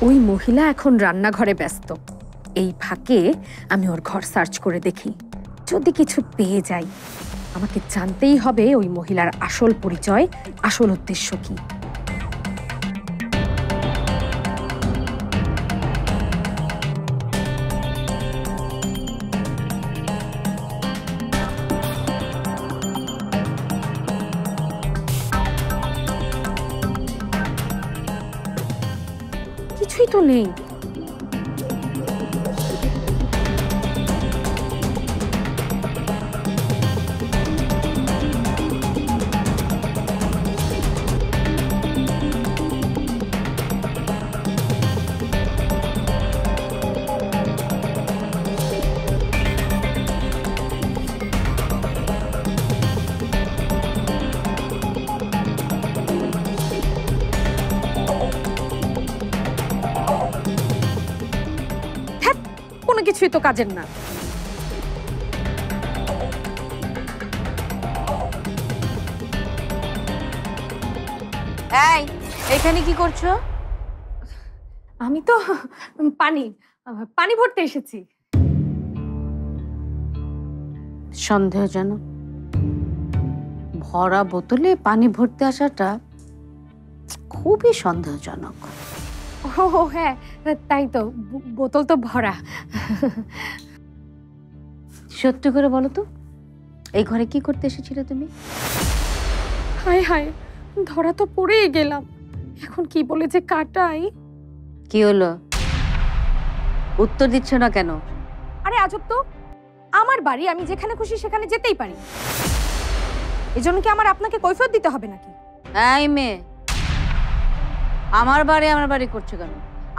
ওই মহিলা এখন রান্নাঘরে ব্যস্ত। এই ফাঁকে আমি ওর ঘর সার্চ করে দেখি, যদি কিছু পেয়ে যাই। আমাকে জানতেই হবে ওই মহিলার আসল পরিচয়, আসল উদ্দেশ্য কি। কিছুই তো নেই। কিছুই তো কাজের না। এই, এখানে কি করছো? আমি তো পানি ভরতে এসেছি। সন্দেহজনক। ভরা বোতলে পানি ভরতে আসাটা খুবই সন্দেহজনক। ও হ্যাঁ, তাই তো, বোতল তো ভরা। সত্যি করে বলো তো, এই ঘরে কি করতে এসেছিলে তুমি? হায় হায়, ধরা তো পড়েই গেলাম। এখন কি বলে যে কাটাই। কি হলো, উত্তর দিচ্ছ না কেন? আরে আজব তো, আমার বাড়ি, আমি যেখানে খুশি সেখানে যেতেই পারি। এজন্য কি আমার আপনাকে কৈফিয়ত দিতে হবে নাকি? এই মেয়ে, আমার বাড়ি করছো কেন?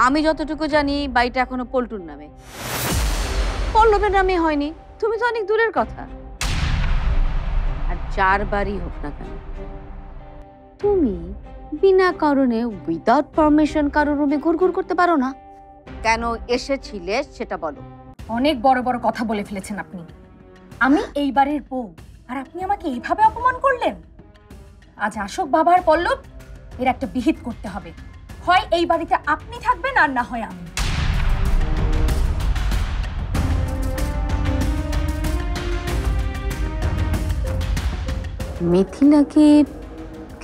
আমি যতটুকু জানি বাড়িটা এখনো পল্টুর নামে, পল্লবের নামে হয়নি। তুমি তো অনেক দূরের কথা। আর যার বাড়ি হোক না কেন, তুমি বিনা কারণে উইদাউট পারমিশন কারোর রুমে ঘুরঘুর করতে পারো না। কেন এসেছিলে সেটা বলো। অনেক বড় বড় কথা বলে ফেলেছেন আপনি। আমি এই বাড়ির বউ, আর আপনি আমাকে এইভাবে অপমান করলেন। আজ আসুক বাবা আর পল্লব, এর একটা বিহিত করতে হবে। হয় এই বাড়িতে আপনি থাকবেন, আর না হয় আমি। মিথিলাকে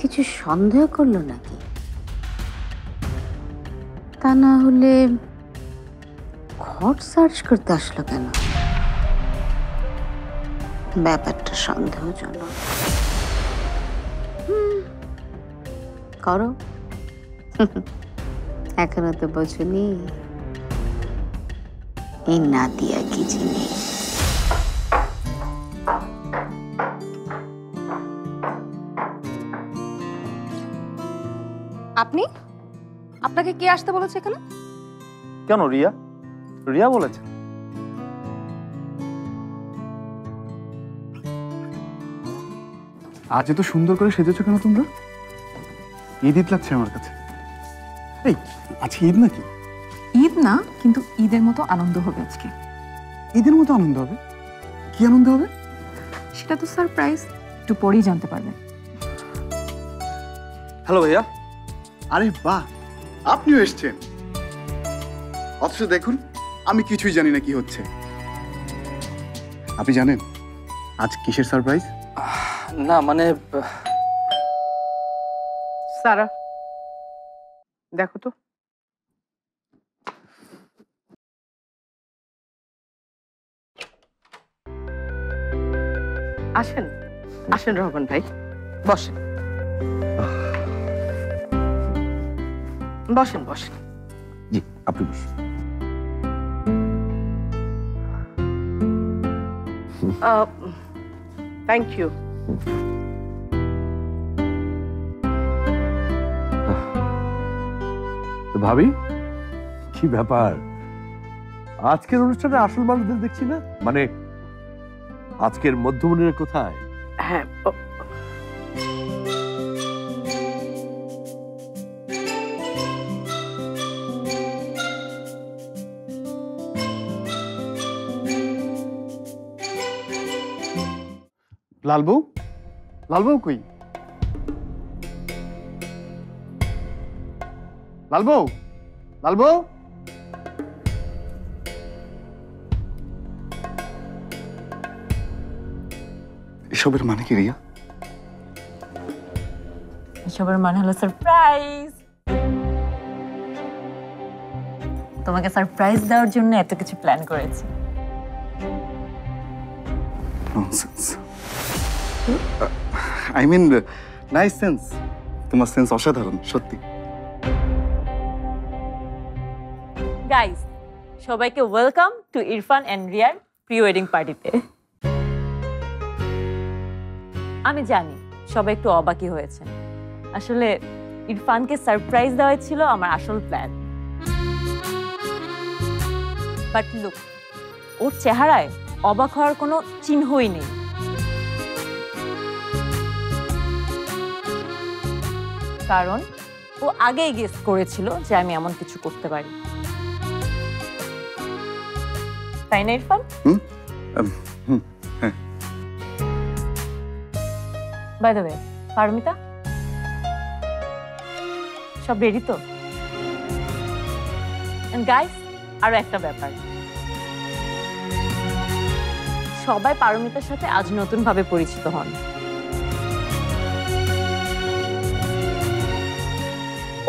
কিছু সন্দেহ করলো নাকি? তা না হলে ঘর সার্চ করতে আসলো কেন? ব্যাপারটা সন্দেহজনক। করো। এখনো তো বোঝনি এই নাদিয়া কি জিনিস। আপনাকে কে আসতে বলেছে এখানে? কেন, রিয়া? রিয়া বলেছে। আজ এত সুন্দর করে সেজেছো কেন তোমরা? ঈদ ঈদ লাগছে আমার কাছে। এই, আজকে ঈদ নাকি? ঈদ না, কিন্তু ঈদের মতো আনন্দ হবে আজকে। ঈদের মতো আনন্দ হবে? কি আনন্দ হবে? সেটা তো সারপ্রাইজ, একটু পরেই জানতে পারবেন। হ্যালো ভাইয়া। আরে বাহ, আপনিও এসছেন। অথচ দেখুন, আমি কিছুই জানি না কি হচ্ছে। আপনি জানেন আজ কিসের সারপ্রাইজ? না মানে, সারা দেখো তো। আসেন আসেন রহমান ভাই, বসেন বসেন বসেন। জি, আপনি বসুন। Thank you. ভাবি, কি ব্যাপার? আজকের অনুষ্ঠানে আসল মানুষদের দেখছি না, মানে আজকের মধ্যমণিরা কোথায়? হ্যাঁ, লালবু, লালবু কই? লালবু, লালবু, এসবের মানে কি রিয়া? এসবের মানে হলো সারপ্রাইজ। তোমাকে সারপ্রাইজ দেওয়ার জন্য এত কিছু প্ল্যান করেছি। I mean nice sense. তোমার সেন্স অসাধারণ সত্যি। গাইস, সবাইকে ওয়েলকাম টু ইরফান এন্ড রিয়ার প্রি ওয়েডিং পার্টিতে। আমি জানি সবাই একটু অবাকই হয়েছে। আসলে ইরফানকে সারপ্রাইজ দেওয়া ছিল আমার আসল প্ল্যান। বাট লুক, ওর চেহারায় অবাক হওয়ার কোনো চিহ্নই নেই। কারণ ও আগেই গেস করেছিল যে আমি এমন কিছু করতে পারি, তাই না Irfan? By the way, Paramita, সব রেডি তো? এন্ড গাইস, আরো একটা ব্যাপার, সবাই পারমিতার সাথে আজ নতুন ভাবে পরিচিত হন।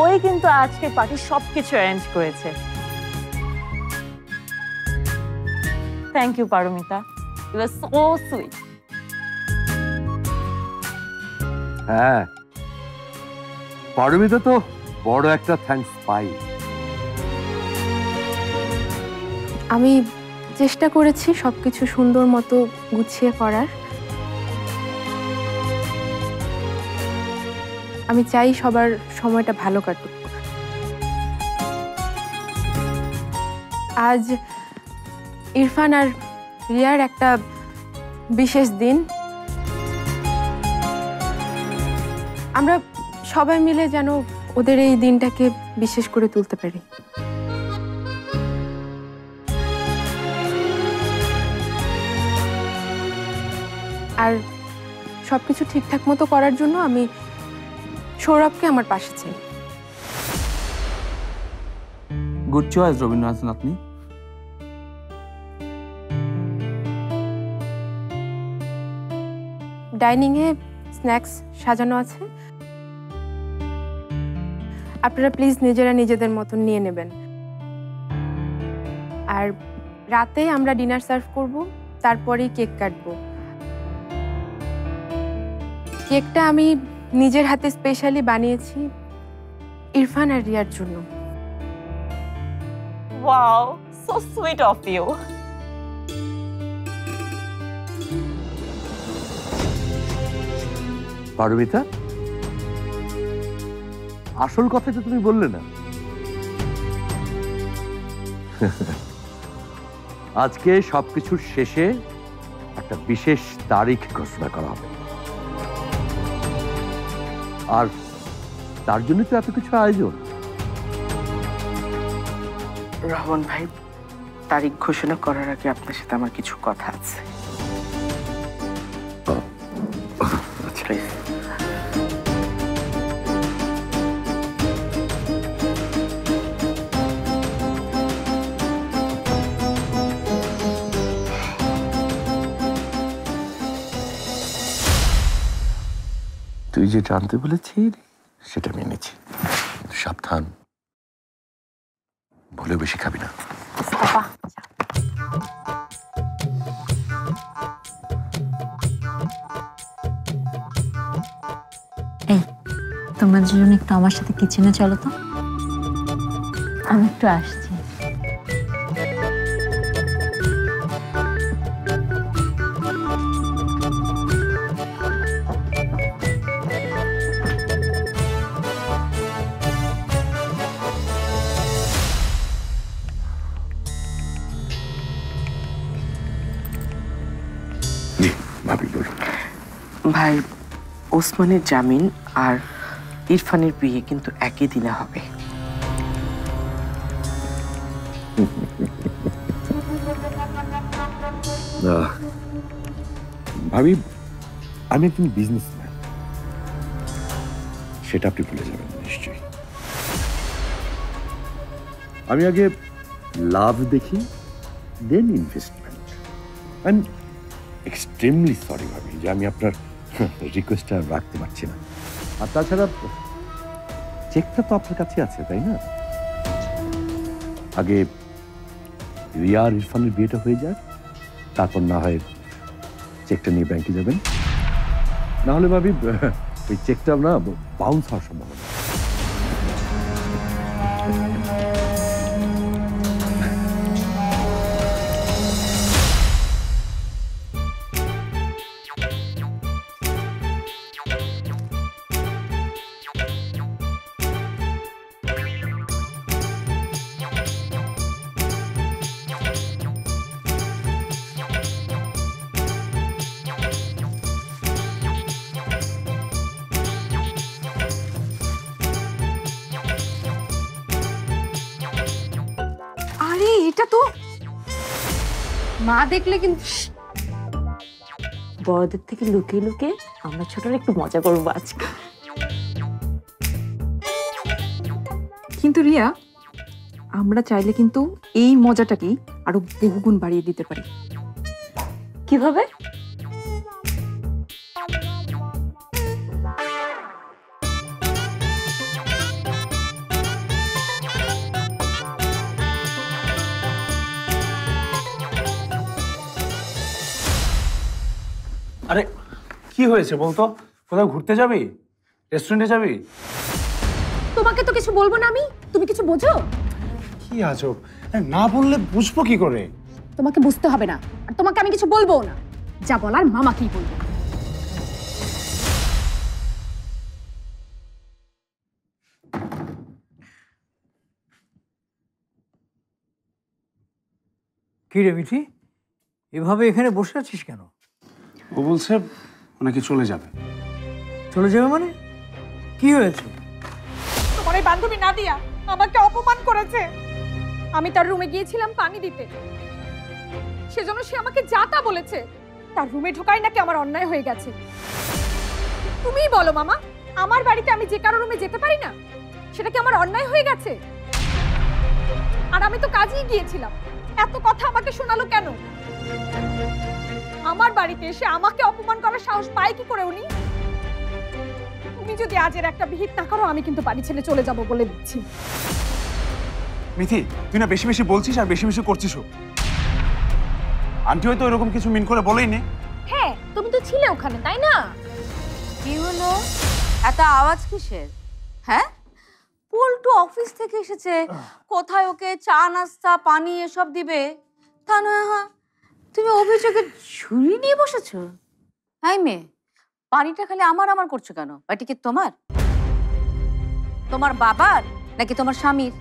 ওই কিন্তু আজকের পার্টি সবকিছু অ্যারেঞ্জ করেছে। Thank you Paramita, you are so sweet. হ্যাঁ, পারমিতা তো বড় একটা থ্যাঙ্কস পাই। আমি চেষ্টা করেছি সবকিছু সুন্দর মতো গুছিয়ে করার। আমি চাই সবার সময়টা ভালো কাটুক। আজ ইরফান আর রিয়ার একটা বিশেষ দিন। আমরা সবাই মিলে যেন ওদের এই দিনটাকে বিশেষ করে তুলতে পারি। আর সবকিছু ঠিকঠাক মতো করার জন্য আমি সৌরভকে আমার পাশে চাই। গুড চয়েস রবীন্দ্রনাথন আপনি। ডাইনিং এ স্ন্যাক্স সাজানো আছে, আপনারা প্লিজ নিজেরা নিজেদের মতন নিয়ে নেবেন। আর রাতে আমরা ডিনার সার্ভ করব, তারপরেই কেক কাটবো। কেকটা আমি নিজের হাতে স্পেশালি বানিয়েছি ইরফান আর রিয়ার জন্য। Wow, so sweet of you. Paramita, আসল কথাটা তুমি বললে না। আজকে সবকিছুর শেষে একটা বিশেষ তারিখ ঘোষণা করা হবে, আর তার জন্য তো এত কিছু আয়োজন। রহমান ভাই, তারিখ ঘোষণা করার আগে আপনার সাথে আমার কিছু কথা আছে। Please. তুই যে জানতে বলেছিস সেটা মেনেছি। সাবধান, ভুলে বেশি খাবি না। এই, তোমরা দুজন একটু আমার সাথে কিচেনে চলো তো, আমি একটু আসছি। ভাই, ওসমানের জামিন আর ইরফানের বিয়ে কিন্তু একই দিনে হবে। ভাবি, আমি একজন বিজনেসম্যান, সেটা আপনি ভুলে যাবেন নিশ্চয়ই। আমি আগে লাভ দেখি, then investment. I am extremely sorry ভাবি যে আমি আপনার রিকোয়েস্টটা রাখতে পারছি না। আর তাছাড়া চেকটা তো আপনার কাছে আছে, তাই না? আগে রিয়া আর ইরফানের বিয়েটা হয়ে যায়, তারপর না হয় চেকটা নিয়ে ব্যাংকে যাবেন। না হলে ভাবি ওই চেকটা না বাউন্স হওয়ার সম্ভাবনা। আরে এটা তো মা দেখলে কিন্তু বড়দের থেকে লুকিয়ে লুকিয়ে আমরা ছোটরা একটু মজা করবো আজকে। কিন্তু রিয়া, আমরা চাইলে কিন্তু এই মজাটাকেই আরো বহুগুণ বাড়িয়ে দিতে পারি। কিভাবে? আরে কি হয়েছে বলতো? কোথাও ঘুরতে যাবি? রেস্টুরেন্টে যাবি? তোমাকে তো কিছু বলবো না আমি, তুমি কিছু বোঝো? কি আজব, না বললে বুঝবো কি করে? তোমাকে বুঝতে হবে না, আর তোমাকে আমি কিছু বলবো না। যা বলার মামাকেই বলবো। কি রে মিঠি, এভাবে এখানে বসে আছিস কেন? ও বলছে ওনাকে চলে যাবে। চলে যাবে মানে? কি হয়েছে? তোমার এই বান্ধবী নাদিয়া আমাকে অপমান করেছে। আমি তার রুমে গিয়েছিলাম পানি দিতে, সেজন্য সে আমাকে যা তা বলেছে। তার রুমে ঢোকাই নাকি আমার অন্যায় হয়ে গেছে। তুমিই বলো মামা, আমার বাড়িতে আমি যে কারো রুমে যেতে পারি না, সেটা কি আমার অন্যায় হয়ে গেছে? আর আমি তো কাজেই গিয়েছিলাম, এত কথা আমাকে শোনালো কেন? আমার বাড়িতে এসে আমাকে অপমান করার সাহস পায় কি করে উনি? তুমি যদি আজের একটা বিহিত না করো, আমি কিন্তু বাড়ি ছেড়ে চলে যাব বলে দিচ্ছি। মিথি, তুই না বেশি বেশি বলছিস আর বেশি বেশি করছিসও। আন্টি হয়তো এরকম কিছু মিন করে বলেই নে। হ্যাঁ, তুমি তো ছিলে ওখানে, তাই না? কি হলো, এত আওয়াজ কিসের? হ্যাঁ, পল্টু অফিস থেকে এসেছে, কোথায় ওকে চা নাস্তা পানি এসব দিবে, তা নয় তুমি অভিযোগে ঝুড়ি নিয়ে বসেছো? তাই মেয়ে, পানিটা খালি আমার আমার করছো কেন? বাটি কি তোমার, তোমার বাবার নাকি তোমার স্বামীর?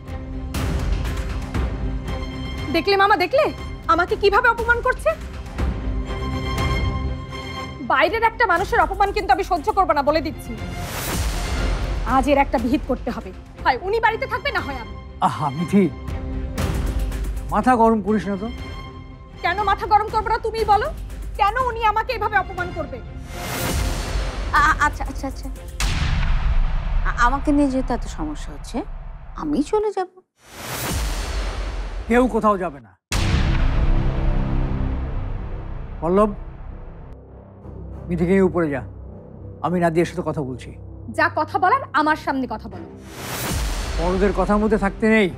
দেখলে মামা, দেখলে আমাকে কিভাবে অপমান করছে। বাইরের একটা মানুষের অপমান কিন্তু আমি সহ্য করবো না বলে দিচ্ছি। আজ এর একটা বিহিত করতে হবে, হয় উনি বাড়িতে থাকবে না হয় আমি। আহা মিঠি, মাথা গরম করিস না তো। কেন মাথা গরম করবো না তুমিই বলো? কেন উনি আমাকে এভাবে অপমান করবে? আচ্ছা আচ্ছা আচ্ছা, আমাকে নিয়ে যেহেতু এত সমস্যা হচ্ছে, আমি চলে যাব। কেউ কোথাও যাবে না। পল্লব, মিঠিকে নিয়ে উপরে যা, আমি নাদিয়ার সাথে কথা বলছি। যা কথা বলার আমার সামনে কথা বলো। বড়দের কথার মধ্যে থাকতে নেই।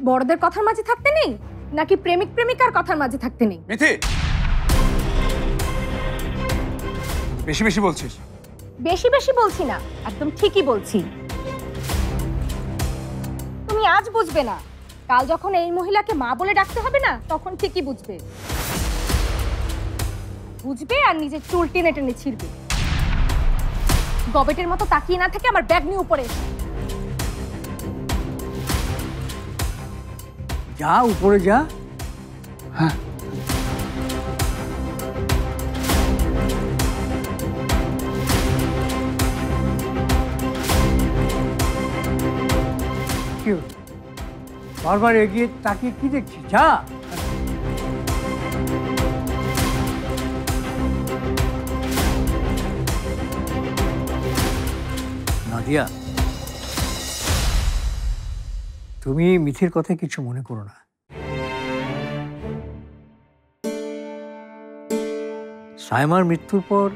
বড়দের কথার মাঝে থাকতে নেই নাকি প্রেমিক প্রেমিকার কথার মাঝে থাকতে নেই? মিথি, বেশি বেশি বলছিস। বেশি বেশি বলছি না, একদম ঠিকই বলছি। তুমি আজ বুঝবে না, কাল যখন এই মহিলাকে মা বলে ডাকতে হবে না, তখন ঠিকই বুঝবে। বুঝবে আর নিজের চুল টেনে টেনে ছিঁড়বে। গবেটের মতো তাকিয়ে না থেকে আমার ব্যাগ নিয়ে উপরে এসো। যা উপরে যা। হ্যাঁ, কি হলো? বারবার এগিয়ে তাকিয়ে কি দেখছিস? যা। নাদিয়া, তুমি মিথির কথায় কিছু মনে করো না। সাইমার মৃত্যুর পর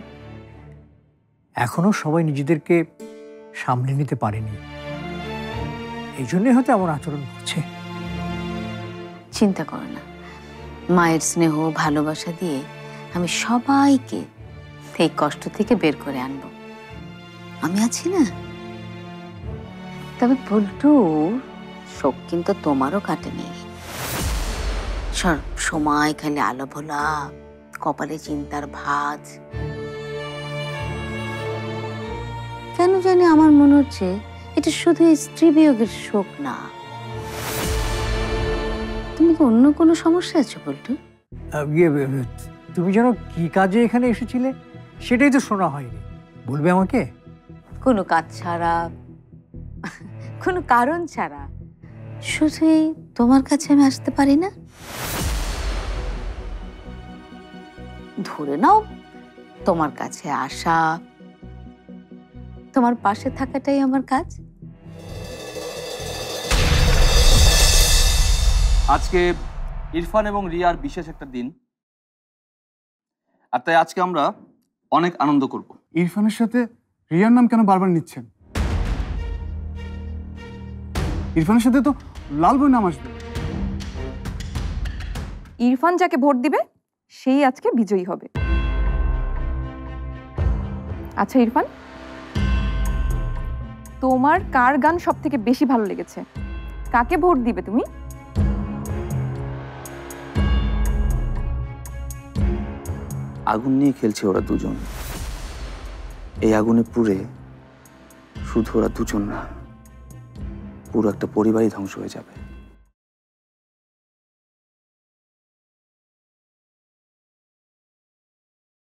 এখনো সবাই নিজেদেরকে সামলে নিতে পারেনি, এই জন্যই হয়তো এমন আচরণ করছে। চিন্তা করো না, মায়ের স্নেহ ভালোবাসা দিয়ে আমি সবাইকে এই কষ্ট থেকে বের করে আনবো। আমি আছি না। তবে পল্টু, শোক কিন্তু তোমারও কাটেনি। সব সময় খালি আলো ভোলা, কপালে চিন্তার ভাঁজ। কেন জানি আমার মনে হচ্ছে এটা শুধু স্ত্রী বিয়োগের শোক না। তুমি কি অন্য কোনো সমস্যা আছে পল্টু? তুমি যেন কি কাজে এখানে এসেছিলে সেটাই তো শোনা হয়নি, বলবে আমাকে? কোনো কাজ ছাড়া, কোনো কারণ ছাড়া শুধুই তোমার কাছে আমি আসতে পারি না। ধরে নাও, তোমার কাছে আসা, তোমার পাশে থাকাটাই আমার কাজ। আজকে ইরফান এবং রিয়ার বিশেষ একটা দিন, আর তাই আজকে আমরা অনেক আনন্দ করব। ইরফানের সাথে রিয়ার নাম কেন বারবার নিচ্ছেন? ইরফানের সাথে তো লাল বই নাম আসবে। ইরফান যাকে ভোট দিবে সেই আজকে বিজয়ী হবে। আচ্ছা ইরফান, তোমার কার গান সব থেকে বেশি ভালো লেগেছে? কাকে ভোট দিবে তুমি? আগুন নিয়ে খেলছে ওরা দুজন। এই আগুনে পুড়ে শুধু ওরা দুজন না, পুরো একটা পরিবারই ধ্বংস হয়ে যাবে।